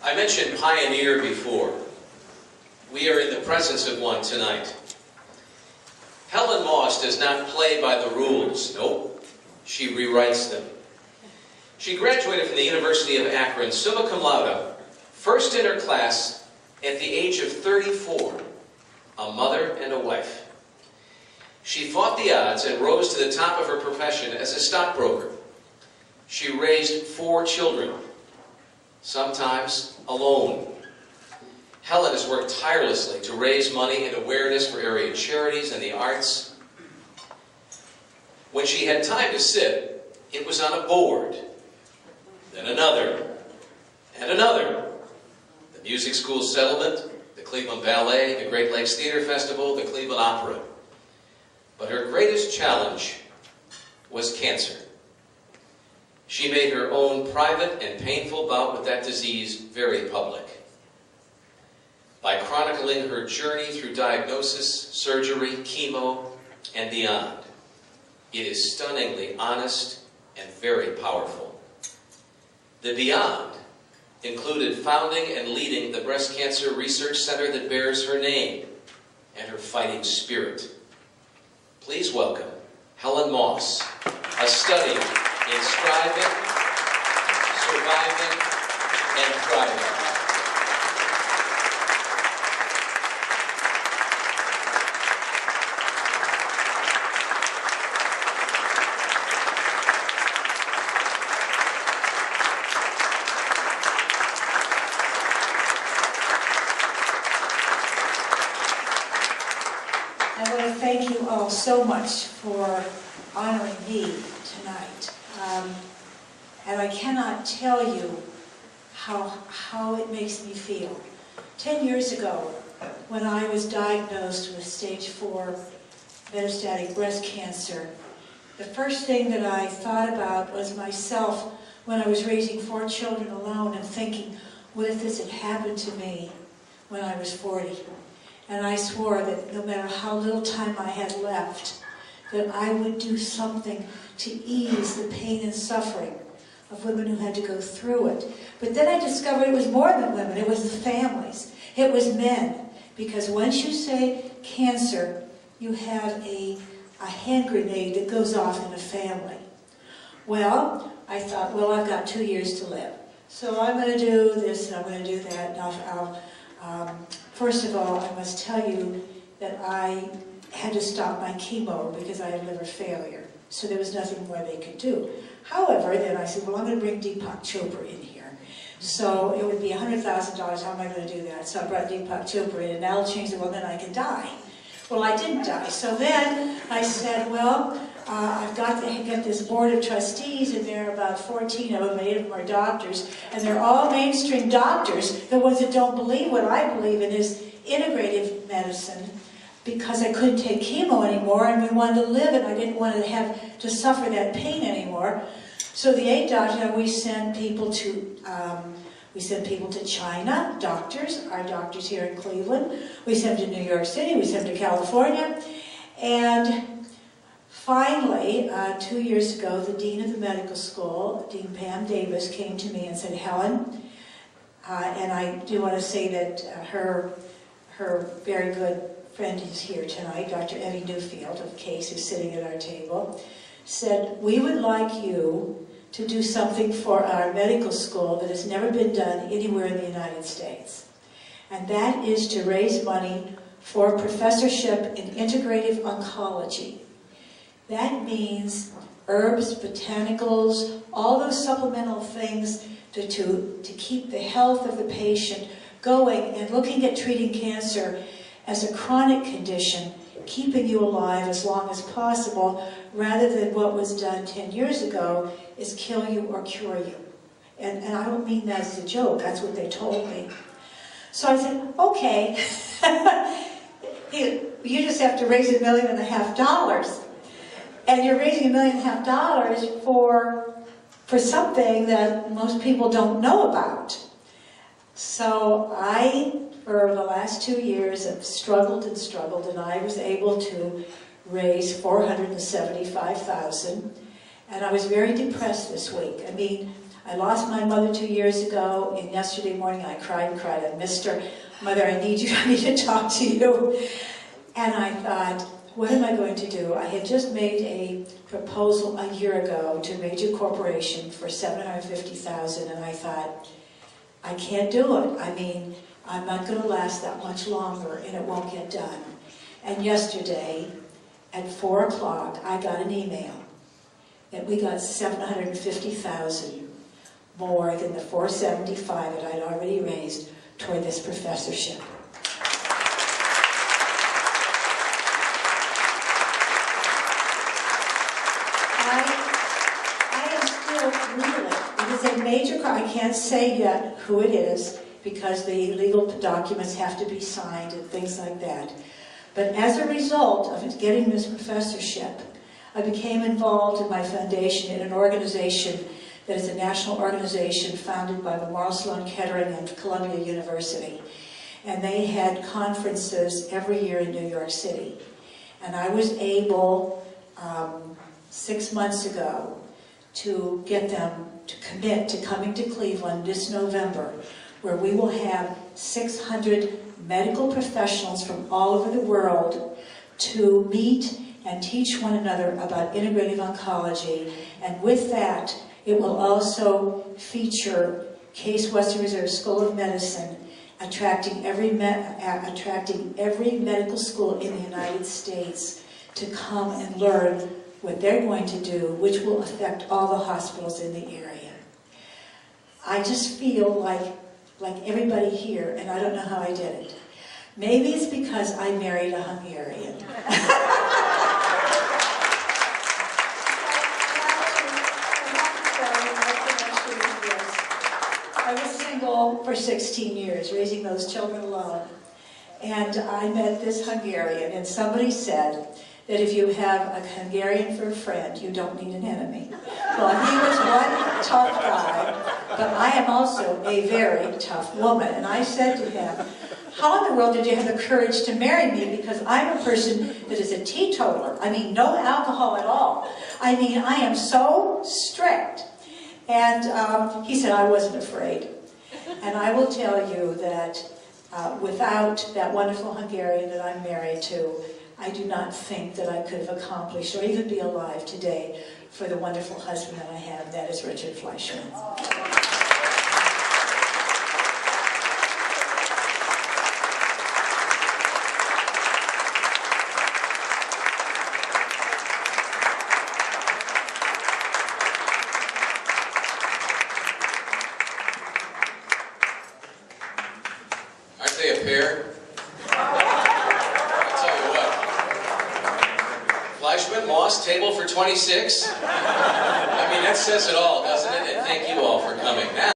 I mentioned pioneer before. We are in the presence of one tonight. Helen Moss does not play by the rules. Nope. She rewrites them. She graduated from the University of Akron, summa cum laude, first in her class at the age of 34, a mother and a wife. She fought the odds and rose to the top of her profession as a stockbroker. She raised 4 children, sometimes alone. Helen has worked tirelessly to raise money and awareness for area charities and the arts. When she had time to sit, it was on a board, then another, and another. The music school settlement, the Cleveland Ballet, the Great Lakes Theater Festival, the Cleveland Opera. But her greatest challenge was cancer. She made her own private and painful bout with that disease very public. By chronicling her journey through diagnosis, surgery, chemo, and beyond. It is stunningly honest and very powerful. The beyond included founding and leading the breast cancer research center that bears her name and her fighting spirit. Please welcome Helen Moss, a study in striving, surviving, and thriving. I want to thank you all so much for honoring me tonight. And I cannot tell you how it makes me feel. 10 years ago, when I was diagnosed with stage 4 metastatic breast cancer, the first thing that I thought about was myself when I was raising 4 children alone and thinking, what if this had happened to me when I was 40? And I swore that no matter how little time I had left, that I would do something to ease the pain and suffering of women who had to go through it. But then I discovered it was more than women, it was the families, it was men. Because once you say cancer, you have a hand grenade that goes off in a family. Well, I thought, well, I've got 2 years to live. So I'm going to do this and I'm going to do that. And first of all, I must tell you that I had to stop my chemo because I had liver failure. So there was nothing more they could do. However, then I said, well, I'm going to bring Deepak Chopra in here. So it would be $100,000. How am I going to do that? So I brought Deepak Chopra in, and that'll change the world, then I can die. Well, I didn't die. So then I said, well, I've got to get this board of trustees, and there are about 14 of them, 8 of them are doctors, and they're all mainstream doctors, the ones that don't believe what I believe in is integrative medicine, because I couldn't take chemo anymore, and we wanted to live, and I didn't want to have to suffer that pain anymore. So the 8 doctors, we send people to China, doctors, our doctors here in Cleveland. We send them to New York City, we send them to California, and finally, 2 years ago, the dean of the medical school, Dean Pam Davis, came to me and said, Helen, and I do want to say that her very good friend is here tonight, Dr. Eddie Newfield of CASE, who's sitting at our table, said, we would like you to do something for our medical school that has never been done anywhere in the United States. And that is to raise money for a professorship in integrative oncology. That means herbs, botanicals, all those supplemental things to keep the health of the patient going and looking at treating cancer as a chronic condition, keeping you alive as long as possible, rather than what was done 10 years ago is kill you or cure you. And I don't mean that as a joke, that's what they told me. So I said, okay, you just have to raise $1.5 million. And you're raising $1.5 million for something that most people don't know about. So I, for the last 2 years, have struggled and struggled, and I was able to raise $475,000. And I was very depressed this week. I mean, I lost my mother 2 years ago, and yesterday morning I cried and cried. I missed her. Mother, I need to talk to you. And I thought, what am I going to do? I had just made a proposal a year ago to a major corporation for $750,000, and I thought, I can't do it. I mean, I'm not going to last that much longer, and it won't get done. And yesterday, at 4 o'clock, I got an email that we got $750,000 more than the $475 that I'd already raised toward this professorship. I am still reeling. It is a major crime. I can't say yet who it is because the legal documents have to be signed and things like that. But as a result of getting this professorship, I became involved in my foundation in an organization that is a national organization founded by Memorial Sloan Kettering and Columbia University. And they had conferences every year in New York City. And I was able, 6 months ago, to get them to commit to coming to Cleveland this November, where we will have 600 medical professionals from all over the world to meet and teach one another about integrative oncology. And with that, it will also feature Case Western Reserve School of Medicine, attracting every medical school in the United States to come and learn what they're going to do, which will affect all the hospitals in the area. I just feel like everybody here, and I don't know how I did it. Maybe it's because I married a Hungarian. I was single for 16 years, raising those children alone. And I met this Hungarian, and somebody said that if you have a Hungarian for a friend, you don't need an enemy. Well, he was one tough guy, but I am also a very tough woman. And I said to him, how in the world did you have the courage to marry me? Because I'm a person that is a teetotaler. I mean, no alcohol at all. I mean, I am so strict. And he said, I wasn't afraid. And I will tell you that without that wonderful Hungarian that I'm married to, I do not think that I could have accomplished or even be alive today for the wonderful husband that I have, that is Richard Fleischman. Aren't they a pair? I'll tell you what. Fleischman, Moss, table for 26. I mean, that says it all, doesn't it? And thank you all for coming. Now